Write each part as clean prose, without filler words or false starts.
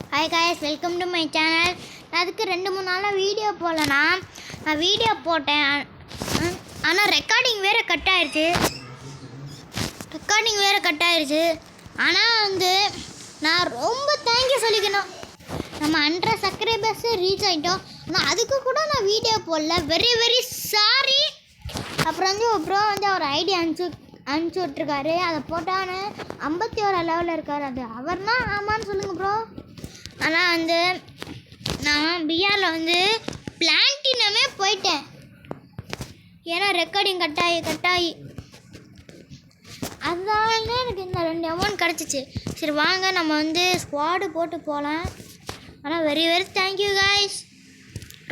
Hi guys, welcome to my channel. அதுக்கு 2-3 நாளாக video போடலண்ணா. நான் வீடியோ போட்டேன், ஆனால் ரெக்கார்டிங் வேறு கட் ஆயிடுச்சு. ஆனால் நான் ரொம்ப தேங்க்யூ சொல்லிக்கணும். நம்ம 100 சப்ஸ்கிரைபர்ஸ் ரீச் ஆகிட்டோம். ஆனால் அதுக்கு கூட நான் வீடியோ போடல. Very very sorry. அப்புறம் ப்ரோ அவர் ஐடி அனுப்பிச்சி விட்ருக்காரு. அதை போட்டான்னு 51 லெவலில் இருக்கார். அது அவர்னா ஆமான்னு சொல்லுங்கள் ப்ரோ. ஆனால் நான் பிஆரில் பிளாட்டினமே போயிட்டேன். ஏன்னா ரெக்கார்டிங் கட்டாயி அதனால எனக்கு இந்த 2 அமௌண்ட் கிடச்சிச்சு. சரி வாங்க நம்ம ஸ்குவாடு போட்டு போகலாம். ஆனால் வெரி வெரி தேங்க்யூ காய்ஸ்.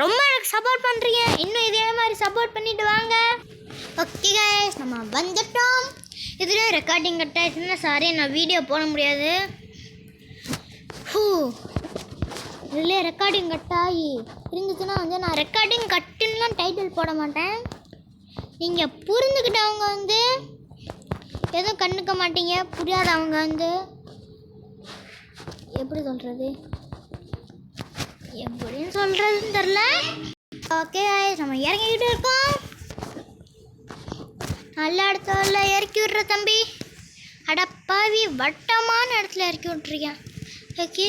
ரொம்ப எனக்கு சப்போர்ட் பண்ணுறீங்க. இன்னும் இதே மாதிரி சப்போர்ட் பண்ணிவிட்டு வாங்க. ஓகே காய்ஸ், நம்ம வந்துட்டோம். இதில் ரெக்கார்டிங் கட்டாயிடுச்சுன்னா சாரி, நான் வீடியோ போட முடியாது. இதில் ரெக்கார்டிங் கட்டாகி இருந்துச்சுன்னா நான் ரெக்கார்டிங் கட்டுன்னுலாம் டைட்டில் போட மாட்டேன். நீங்கள் புரிஞ்சுக்கிட்டவங்க எதுவும் கண்டுக்க மாட்டீங்க. புரியாதவங்க எப்படின்னு சொல்கிறதுன்னு தெரில. ஓகே நம்ம இறங்கிக்கிட்டு இருக்கோம். நல்ல இடத்துல இறக்கி விட்ற தம்பி. அடப்பாவி, வட்டமான இடத்துல இறக்கி விட்ருக்கேன். ஓகே,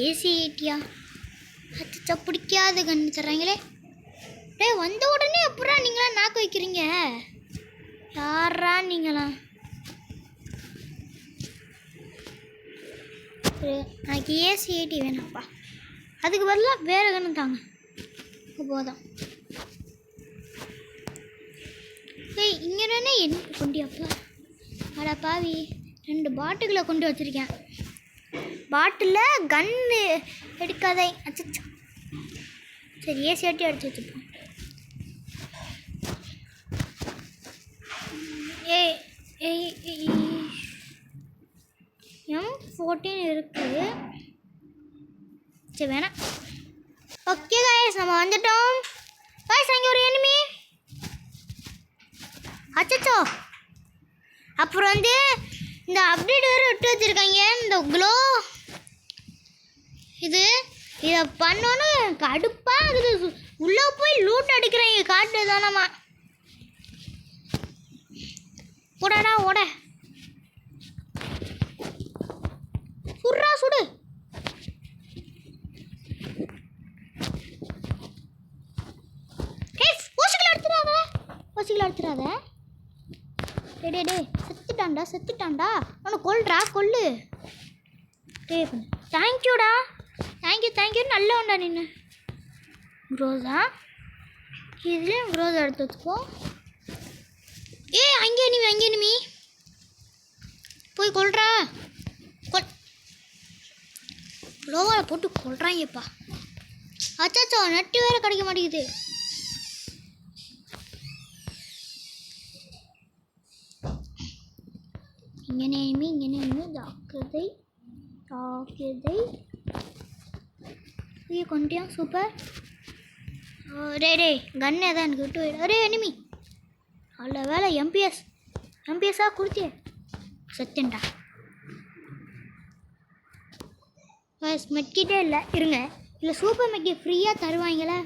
ஏசி ஏட்டியா அச்சா, பிடிக்காது கண்ணு தர்றாங்களே. வந்த உடனே எப்படா நீங்களாம் நாக்கு வைக்கிறீங்க? யாரா நீங்களாம்? எனக்கு ஏசி ஏட்டி வேணாம்ப்பா. அதுக்கு பதிலாக வேறு கண்ணு தாங்க போதும். இங்கே தானே என்ன கொண்டியாப்பா? அடா பாவி, 2 பாட்டுகளை கொண்டு வச்சுருக்கேன். பாட்டில் கன்னு எடுக்காதே. அச்சோ, சரி ஏசி ஏட்டி அடிச்சு வச்சுப்போம். M14 இருக்குது. சரி வேணாம். ஓகே காய்ஸ், நம்ம வந்துட்டோம். காய்ஸ், அங்கே ஒரு எனிமி. அச்சோ, அப்புறம் இந்த அப்டேட் வேறு விட்டு வச்சுருக்காங்க. இந்த க்ளோ இதை பண்ணோன்னு கடுப்பாக இருக்குது. உள்ளே போய் லூட் அடிக்கிறாங்க. காட்டு தானம்மா. ஓடடா ஓட, சுடுறா சுடு. ஊசிகளை எடுத்துடாத. டே செத்துட்டான்டா. அவனை கொல்லு. தேங்க்யூடா, தேங்க்யூ. நல்ல உண்டா நின்று க்ரோஸா. இதுலேயும் க்ரோஸ் எடுத்து வச்சுக்கோ. அங்கே எனிமி போய் கொல்றா. க்ளோவால் போட்டு கொல்றாங்கப்பா. அச்சாச்சோ, நெட்டு வேறு கிடைக்க மாட்டேங்குது. இங்கே எனிமி ஜாக்கிரதை. கொண்டியா சூப்பர். டே கன் எதாவது எனக்கு விட்டு போயிடு. அரே எனிமி, நல்ல வேலை எம்பிஎஸ்ஸாக கொடுத்தே. செத்துண்டா. மெட்கிட்டே இல்லை, இருங்க. இல்லை சூப்பர் மெக்கி ஃப்ரீயாக தருவாங்களே.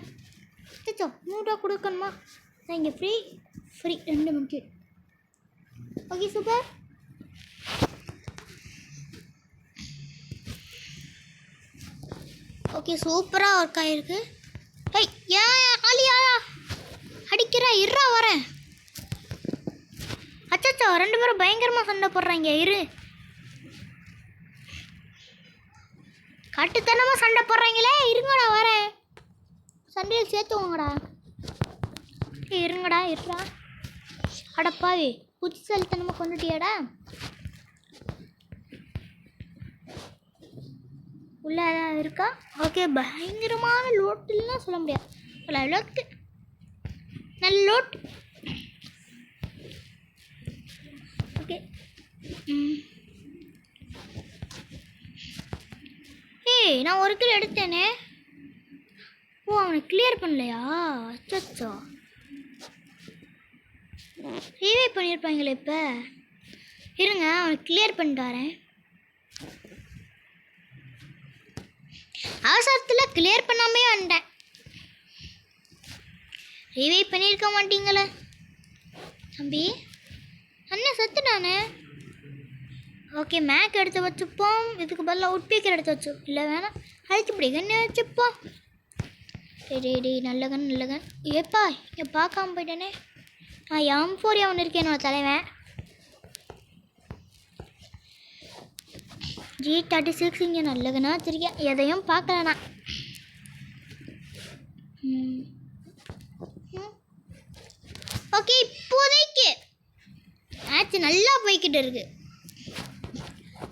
சச்சோ, 100 ரூபா கொடுக்கணுமா? இங்கே free 2 Maggi. Okay super. Okay, சூப்பராக ஒர்க் ஆகிருக்கு. ஆலியா அடிக்கிற இருறா வரேன். அச்சோ, 2 பேரும் பயங்கரமாக சண்டை போடுறாங்க. கட்டுத்தனமாக சண்டை போடுறாங்களே. இருங்கடா வரேன். சண்டையில் சேர்த்துவோங்கடா. இருங்கடா இருறா. அடப்பாவி, புத்திசாலித்தனமாக கொண்டுட்டியாடா. உள்ள ஏதாவது இருக்கா? ஓகே, பயங்கரமான லோட்டுலாம் சொல்ல முடியாது. அளவுக்கு நல்ல லோட். ஓகே, நான் 1 கிலோ எடுத்தேனே. அவனை கிளியர் பண்ணலையா? அச்சோ, ரீவைவ் பண்ணியிருப்பாங்களே. இப்போ இருங்க, அவனை கிளியர் பண்ணிட்டு வரேன். அவசரத்தில் கிளியர் பண்ணாமே வந்துட்டேன். ரிவைவ் பண்ணியிருக்க மாட்டீங்களே தம்பி. அண்ணன் செத்துட்டானே. ஓகே, மேக் எடுத்து வச்சுப்போம். இதுக்கு பதிலாக உட்பீக்கர் எடுத்து வச்சு இல்லை வேணாம், அழைச்சி இப்படி கண்ணு வச்சுப்போம். டே நல்ல கன். ஏப்பா இங்கே பார்க்காம போயிட்டேனே. M4 ஒன்று இருக்கேன் என்னோட தலைவன். G36 இங்கே நல்ல கண்ணா வச்சிருக்கேன். எதையும் பார்க்கலண்ணா. ஓகே, இப்போதைக்கு மேட்ச் நல்லா போய்கிட்டு இருக்கு.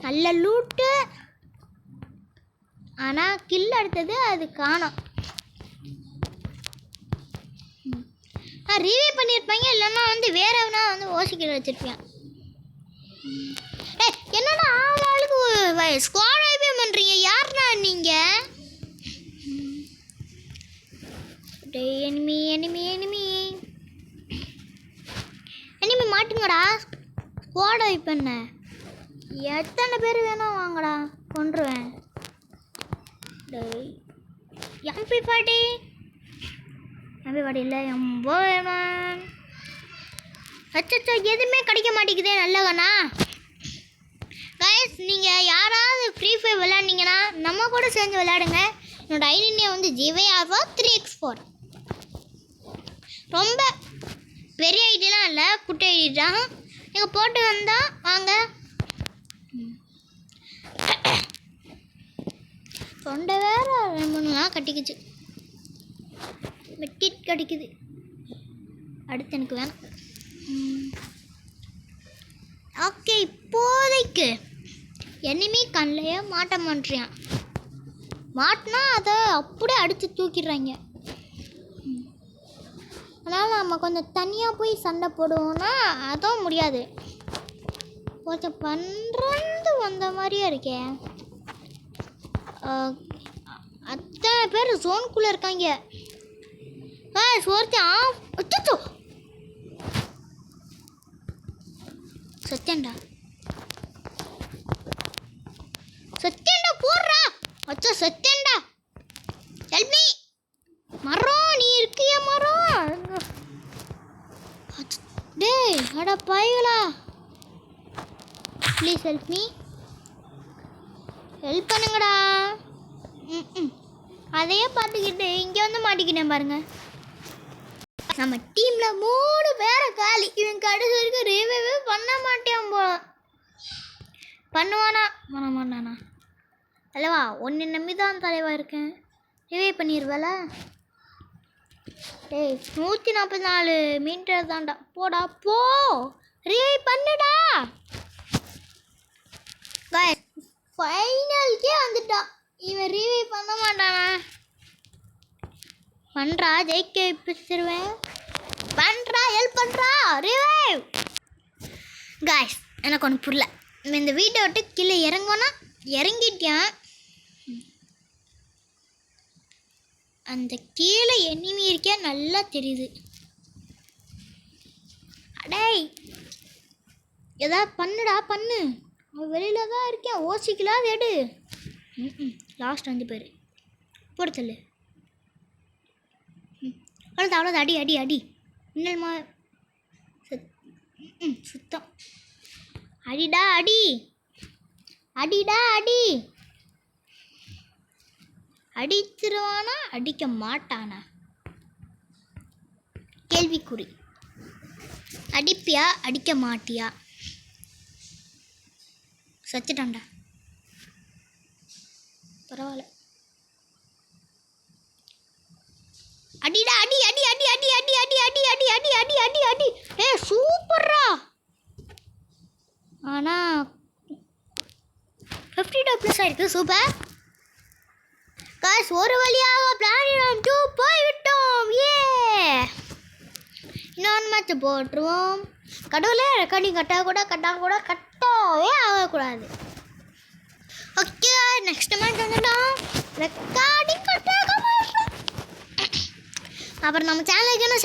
நல்ல லூட்டு. ஆனால் கில் அடுத்தது அது காணோம். ரிவைவ் பண்ணியிருப்பாங்க, இல்லைன்னா வேற எவனா ஓசிக்கில் வச்சுருப்பேன். என்னடா ஆளுக்கு ஸ்குவாட் வைப்பே பண்ணுறீங்க? யாருண்ணா நீங்கள்? எனிமி மாட்டுங்கடா. ஸ்குவாட் வைப் பண்ண எத்தனை பேர் வேணும் வாங்கடா, கொன்றுவேன். MP40 இல்லை, எம்போ வேணும். அச்சோ, எதுவுமே கிடைக்க மாட்டேங்குதே நல்லவண்ணா. கைஸ், நீங்கள் யாராவது ஃப்ரீ ஃபயர் விளையாண்டிங்கன்னா நம்ம கூட சேர்ந்து விளையாடுங்க. என்னோட ஐடி நேம் JYR3X4. ரொம்ப பெரிய ஐடியெலாம் இல்லை, குட்டி ஐடி தான். நீங்கள் போட்டு வந்தால் வாங்க. தொண்டை வேற 2-3 நாள் கட்டிக்குச்சு. மெட்டிட் கிடைக்குது. அடுத்து எனக்கு வேணும். ஓகே, இப்போதைக்கு எனிமி கண்ணிலையே மாட்ட மாட்டேறான். மாட்டினா அதை அப்படியே அடித்து தூக்கிடுறாங்க. அதனால் நம்ம கொஞ்சம் தனியாக போய் சண்டை போடுவோன்னா அதுவும் முடியாது. கொஞ்சம் பன்றது வந்த மாதிரியே இருக்கேன். அத்தனை பேர் ஜோனுக்குள்ளே இருக்காங்க. அச்சோ, சத்தியண்டா போடுறா. அச்சோ, சத்தியண்டா ஹெல்ப் மீ. மரம் நீ இருக்கிய மரம். டேய் அட பாய்களா, ப்ளீஸ் ஹெல்ப் மீ. ஹெல்ப் பண்ணுங்கடா. அதையே பார்த்துக்கிட்டு இங்கே மாட்டிக்கிட்டேன் பாருங்க. நம்ம டீமில் 3 பேரை காலி. இவன் கடைசி வரைக்கும் ரிவைவே பண்ண மாட்டேன் போல. பண்ணுவானா பண்ண மாட்டானா? அல்லவா, ஒன்று நம்பி தான் தலைவா இருக்கேன். ரிவைவ் பண்ணிடுவேல. டேய் 144 மீட்டர் தான்டா. போடா போ, ரிவைவ் பண்ணுடா. ஃபைனலுக்கே வந்துட்டான். இவன் ரிவைவ் பண்ண மாட்டானா? பண்ணுறா, ஜெயிக்க வைப்பிச்சிருவேன். பண்ணுறா, ஹெல்ப் பண்ணுறா, ரிவைவ். காய்ஸ், எனக்கு ஒன்று புரியல. இந்த வீட்டை விட்டு கீழே இறங்குவோன்னா இறங்கிட்டேன். அந்த கீழே எனிமி இருக்கே நல்லா தெரியுது. அடேய் ஏதாவது பண்ணுடா, பண்ணு. வெளியில் தான் இருக்கேன். ஓசிக்கலாம் எடு. லாஸ்ட் 5 பேர் போடுத்தல். அவ்வளோதான், அடி. இன்னல்மா சுத்தம். அடிடா அடி. அடிச்சிருவானா அடிக்க மாட்டானா? கேள்விக்குறி. அடிப்பியா அடிக்க மாட்டியா? சச்சிட்டான்டா. பரவாயில்ல. அடிடா அடி. சூப்பர்ரா. ஆனா 52+ ஆயிருக்கு. சூப்பர் காஸ். ஒரு வழியாக பிளாட்டினம் 2 போய்விட்டோம். இன்னொன்று மேட்ச் போட்டுருவோம். கடவுளே, ரெக்கார்டிங் கட்டவே ஆகக்கூடாது. ஓகே, நெக்ஸ்ட் மேட்ச் வந்துட்டோம். ரெக்கார்டிங் அப்புறம் நம்ம சேனலுக்கு என்ன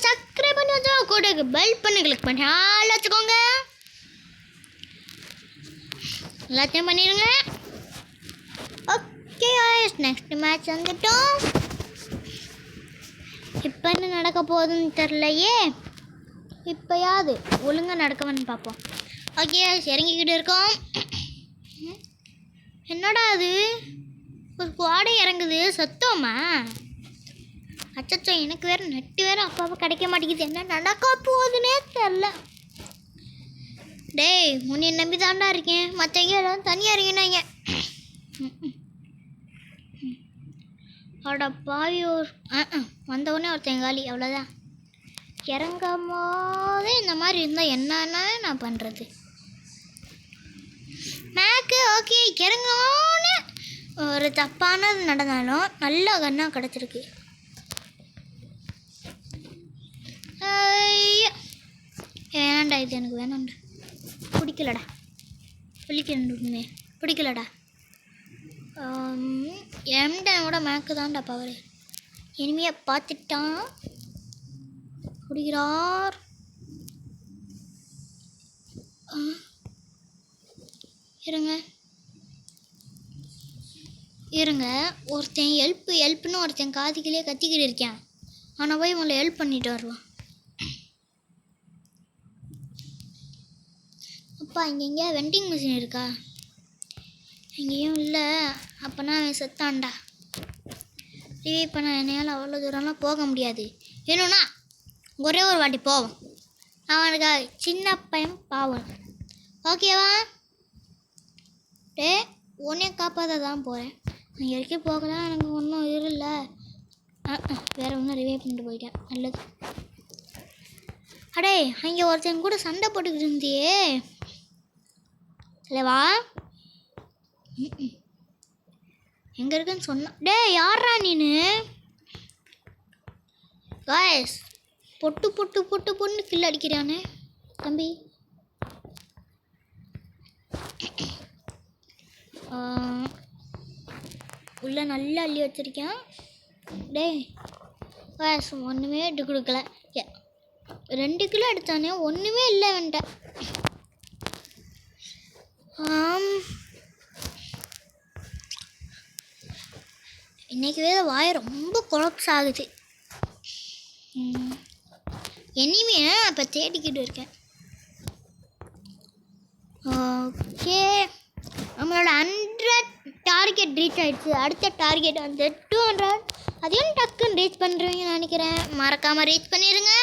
சப்ஸ்கிரைப் பண்ணி வச்சோம். கூட பெல் பண்ணி கிளிக் பண்ணி ஆள் வச்சுக்கோங்க. எல்லாத்தையும் பண்ணிடுங்க. ஓகே, நெக்ஸ்ட் மேட்ச் வந்துட்டோம். இப்போ என்ன நடக்க போகுதுன்னு தெரிலையே. இப்போயாவது ஒழுங்காக நடக்கவன்னு பார்ப்போம். ஓகே, இறங்கிக்கிட்டு இருக்கோம். என்னடா அது, ஒரு ஸ்குவாடே இறங்குது. சத்தமா அச்சச்சோ, எனக்கு வேறு நெட்டு வேறு அப்பப்போ கிடைக்க மாட்டேங்குது. என்ன நடக்க போகுதுன்னே தெரில. டேய், உன்னை நம்பி தாண்டா இருக்கேன். மற்றவங்க எல்லாம் தனியாக இருக்கீங்க. அவட பாவி ஒரு வந்தவுடனே ஒருத்தன் காலி, அவ்வளோதான். இறங்கும் போதே இந்த மாதிரி இருந்தால் என்னன்னா நான் பண்ணுறது. மேக்கு ஓகே, இறங்கோன்னு ஒரு தப்பானது நடந்தாலும் நல்ல கண்ணாக கிடச்சிருக்கு. வேணாண்டா, இது எனக்கு வேணாண்டா, பிடிக்கலடா. பிடிக்கணுமே, பிடிக்கலடா. எம்டனோட மேக்கு தான்டா பவர். இனிமையை பார்த்துட்டான், குடிக்கிறார். இருங்க ஒருத்தன் ஹெல்ப்னு ஒருத்தன் காதுக்கிலே கத்திக்கிட்டு இருக்கேன். ஆனால் போய் உங்களை ஹெல்ப் பண்ணிட்டு வருவான். அப்பா, இங்கே எங்கேயா வெண்டிங் மிஷின் இருக்கா? எங்கேயும் இல்லை. அப்போனா அவன் செத்தான்டா. ரிவைவ் பண்ண என்னால் அவ்வளோ தூரம்லாம் போக முடியாது. வேணும்னா ஒரே ஒரு வாட்டி போவோம். அவனுக்கு சின்ன பையன் பாவம். ஓகேவா? உன்னையும் காப்பாற்ற தான் போகிறேன். நான் இறக்கி போகலாம், எனக்கு ஒன்றும் இல்லை. வேறு ஒன்றும் ரிவைவ் பண்ணிட்டு போயிட்டேன். நல்லது. அடே, அங்கே ஒருத்தன் கூட சண்டை போட்டுக்கிட்டு இருந்தியே, இல்லைவா? எங்கே இருக்குன்னு சொன்ன. டே, யாரா நீனு? காய்ஸ், பொட்டு பொட்டு பொட்டு பொண்ணு கில் அடிக்கிறானே தம்பி. உள்ள நல்லா அள்ளி வச்சிருக்கேன். டே காய்ஸ், ஒன்றுமே எட்டு கொடுக்கல. 2 கிலோ எடுத்தானே, ஒன்றுமே இல்லை வேண்டாம். இன்னைக்கு வேறு வாய் ரொம்ப கொலப்ஸ் ஆகுது. இனிமே இப்போ தேடிக்கிட்டு இருக்கேன். ஓகே, நம்மளோட 100 டார்கெட் ரீச் ஆகிடுச்சு. அடுத்த டார்கெட் வந்து 200. அதையும் டக்குன்னு ரீச் பண்ணுறீங்கன்னு நினைக்கிறேன். மறக்காமல் ரீச் பண்ணிடுங்க.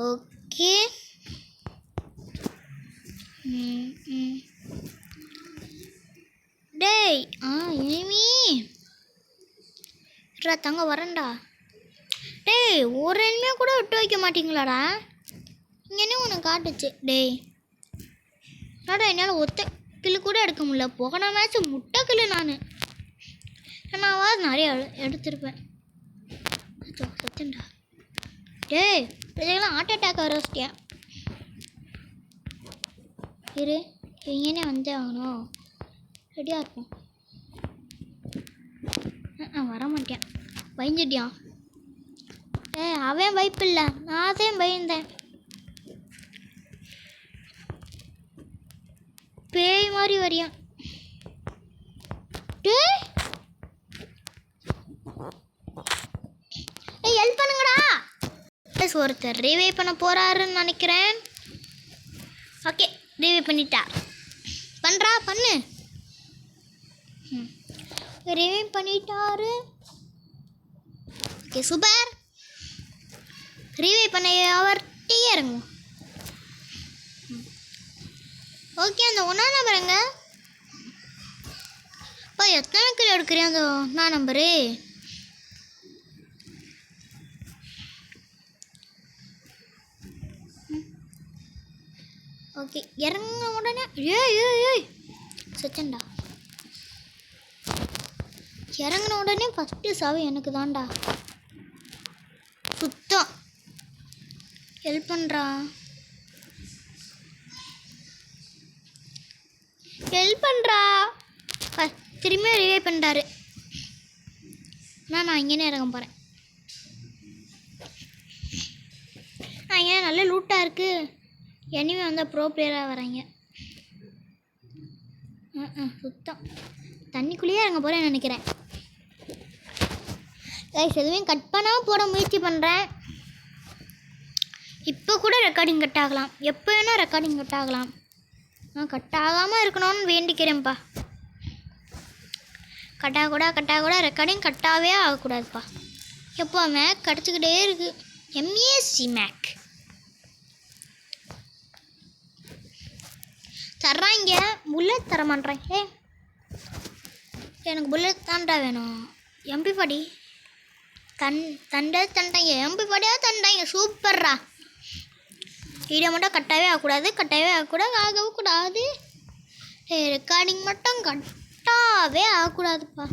ஓகே, டேய் இனிமே தங்க வரேன்டா. டேய், ஒரு எண்மையை கூட விட்டு வைக்க மாட்டீங்களாடா? இங்கேனே உனக்கு காட்டுச்சு. டேய் என்னடா, என்னால் ஒத்த கில்லு கூட எடுக்க முடியல. போன மேட்ச் முட்டை கில்லு நான் நிறைய எடுத்திருப்பேன். சத்தண்டா. டேய், இதெல்லாம் ஹார்ட் அட்டாக் வர வச்சிட்டேன். இரு, இங்கேனே வந்தே ஆகணும். ரெடியாக இருப்போம். வரமாட்டேன். பயந்துட்டியான்? அவன் பயப்பில்லை, நான் தான் பயந்தேன். பேய் மாதிரி வரியான். டேய், ஹெல்ப் பண்ணுங்கடா. ஒருத்தர் ரிவைவ் பண்ண போறாருன்னு நினைக்கிறேன். ஓகே, ரிவைவ் பண்ணிட்டா. பண்ணு. ரிவைவ் பண்ணிட்டாரு. Okay, super. ரிவைவ் பண்ண அவர்கிட்டே இறங்கும். ஓகே, அந்த 1 நம்பருங்க. இப்போ எத்தனை கிலோ எடுக்கிறேன் அந்த 1 நம்பரு? ஓகே, இறங்க உடனே ஏய் செச்சண்டா. இறங்கின உடனே ஃபஸ்ட்டு சாவு எனக்கு தான்டா. சுத்தம் ஹெல்ப் பண்ணுறா. திரும்பியும் ரிவைவ் பண்ணிட்டாரு. நான் இங்கேனே இறங்க போகிறேன். இங்கே நல்ல லூட்டாக இருக்குது. எனிமே வந்தால் ப்ரோ பிளேயராக வராங்க. சுத்தம் தண்ணிக்குள்ளேயே இறங்க போகிறேன்னு நினைக்கிறேன். கைஸ் எதுவும் கட் பண்ணாமல் போட முயற்சி பண்ணுறேன். இப்போ கூட ரெக்கார்டிங் கட் ஆகலாம், எப்போ வேணால் ரெக்கார்டிங் கட் ஆகலாம். நான் கட் ஆகாமல் இருக்கணும்னு வேண்டிக்கிறேன்ப்பா. கட்டாக ரெக்கார்டிங் கட்டாகவே ஆகக்கூடாதுப்பா. எப்போ மேக் கிடச்சிக்கிட்டே இருக்குது. எம்ஏசி மேக் தர்றாங்க, புல்லட் தர மாட்டேறாங்க. எனக்கு புல்லட் தாண்டா வேணும். MP40 தண்டாங்க, MP40 தண்டாங்க. சூப்பர்ரா. வீடியோ மட்டும் கட்டாகவே ஆகவும் கூடாது. ரெக்கார்டிங் மட்டும் கட்டாகவே ஆகக்கூடாதுப்பா.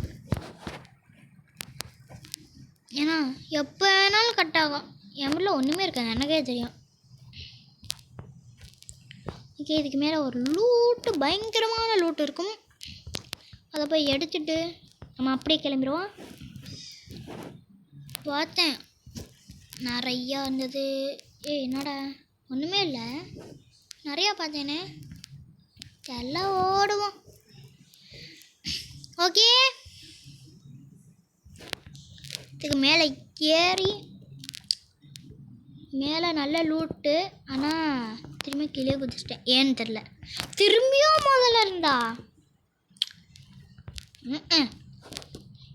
ஏன்னா எப்போ வேணாலும் கட் ஆகும். என் வீட்டில் ஒன்றுமே இருக்காது, எனக்கே தெரியும். ஓகே, இதுக்கு மேலே ஒரு லூட்டு, பயங்கரமான லூட்டு இருக்கும். அதை போய் எடுத்துட்டு நம்ம அப்படியே கிளம்பிடுவோம். பார்த்தேன் நிறையா இருந்தது. என்னடா ஒன்றுமே இல்லை, நிறையா பார்த்தேனே. எல்லாம் ஓடுவோம். ஓகே, இதுக்கு மேலே ஏறி மேலே நல்ல லூட்டு. ஆனால் திரும்பி கீழே குதிச்சிட்டேன், ஏன்னு தெரில. திரும்பியும் முதல்ல இருந்தா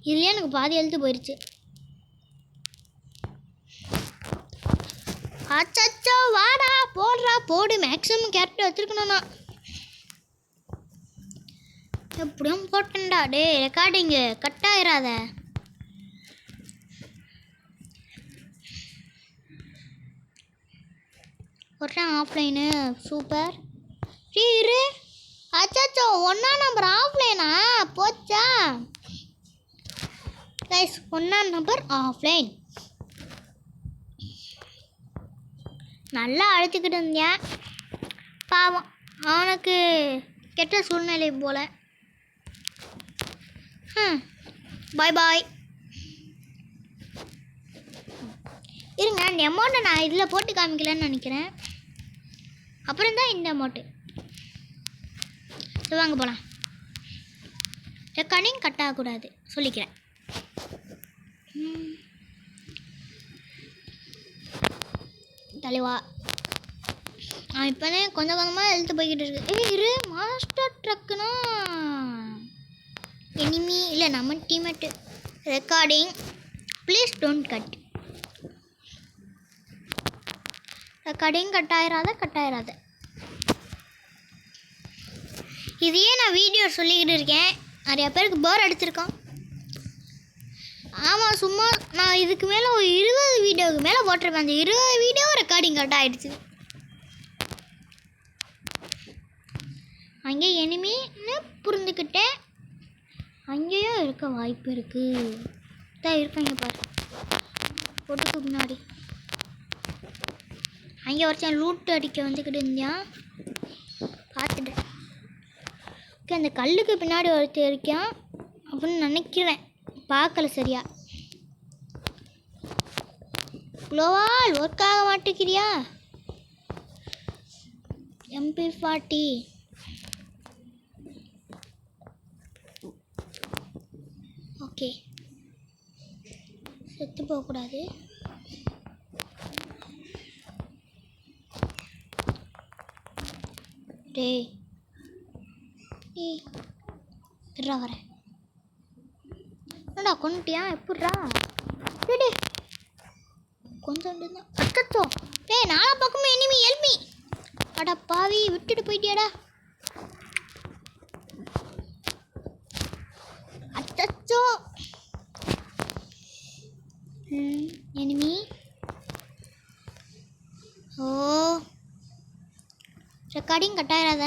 இதுலேயே எனக்கு பாதி எழுத்து போயிடுச்சு. அச்சோ, வாடா போடு. மேக்ஸிமம் கேரக்டர் வச்சுருக்கணும்ண்ணா. எப்படியும் போட்டேன்டா. டே ரெக்கார்டிங்கு கட் ஆயிடாத. போட்டேன் ஆஃப்லைனு. சூப்பர். இரு. அச்சோ, 1ஆம் நம்பர் ஆஃப்லைனா போச்சா கைஸ்? 1ஆம் நம்பர் ஆஃப்லைன். நல்லா அழைச்சிக்கிட்டு இருந்தேன். பாவம், அவனுக்கு கெட்ட சூழ்நிலை போல். பாய். இருங்க, அந்த அமௌண்ட்டை நான் இதில் போட்டு காமிக்கலன்னு நினைக்கிறேன். அப்புறம் தான் இந்த அமௌண்ட்டு. வாங்க போகலாம். ரெக்கார்டிங் கட் ஆகக்கூடாது சொல்லிக்கிறேன். தலைவா, இப்போனே கொஞ்சம் கொஞ்சமாக எழுத்து போய்கிட்டு இருக்கு. இரு, மாஸ்டர் ட்ரக்குனா எனிமி இல்லை, நம்ம teammate. Recording please don't cut. Recording cut ஆயிராத. இதையே நான் வீடியோ சொல்லிக்கிட்டு இருக்கேன். நிறையா பேருக்கு போர் அடிச்சிருக்கோம். ஆமாம், சும்மா நான் இதுக்கு மேலே ஒரு 20 வீடியோவுக்கு மேலே போட்டிருப்பேன். அந்த 20 வீடியோ ரெக்கார்டிங் கட் ஆகிடுச்சு. அங்கே எனிமின்னு புரிஞ்சுக்கிட்டேன். அங்கேயும் இருக்க வாய்ப்பு இருக்குது. தான் இருக்காங்க பாரு, போட்டுக்கு முன்னாடி. அங்கே ஒருத்தன் லூட்டு அடிக்க வந்துக்கிட்டு இருந்தான், பார்த்துட்டேன். ஓகே, அந்த கல்லுக்கு பின்னாடி ஒருத்தர் இருக்கான் அப்படின்னு நினைக்கிறேன், பார்க்கல சரியா. குளோவால் ஒர்க் ஆக மாட்டேங்கிறியா? MP40 ஓகே, செத்து போகக்கூடாது. டேய் வரேன். என்னடா கொண்டுட்டியா? எப்பட்றா? டே கொஞ்சம் தான். அச்சோ, டேய் நாலா பக்கமும் எனிமி, எல்மி. அடா பாவி, விட்டுட்டு போயிட்டியாடா. அச்சோ, எனிமி. ஓ, ரெக்கார்டிங் கட் ஆயிடாத.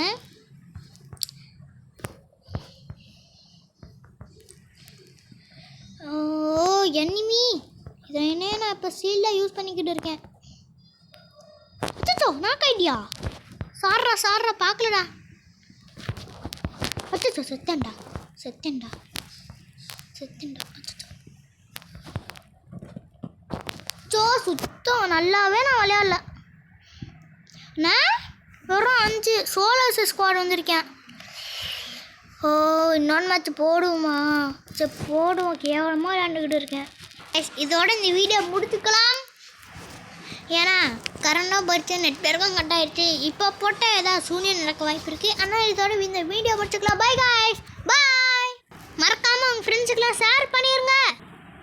ஓ எனிமி, இதை என்ன நான் இப்போ சீல்டாக யூஸ் பண்ணிக்கிட்டு இருக்கேன். அச்சோ, நாக் ஐடியா. சார்ரா பார்க்கலடா. அச்சோ, செத்தேன்டா. அச்சோ, சுத்தம் நல்லாவே நான் விளையாடல. நான் வெறும் 5 சோலோஸ் ஸ்குவாட் வந்திருக்கேன். இன்னொன்று மேட்ச் போடுவோமா? சரி போடுவோம். கேவலமாக விளையாண்டுக்கிட்டு இருக்கேன். இதோட இந்த வீடியோ முடிச்சுக்கலாம். ஏன்னா கரண்டாக போயிடுச்சு, நெட் பேருக்கும் கட் ஆயிடுச்சு. இப்போ போட்டால் ஏதாவது சூனியம் நடக்க வாய்ப்பு இருக்குது. ஆனால் இதோட இந்த வீடியோ முடிச்சுக்கலாம். பை காய்ஸ், பாய். மறக்காமல் உங்கள் ஃப்ரெண்ட்ஸுக்கெல்லாம் ஷேர் பண்ணி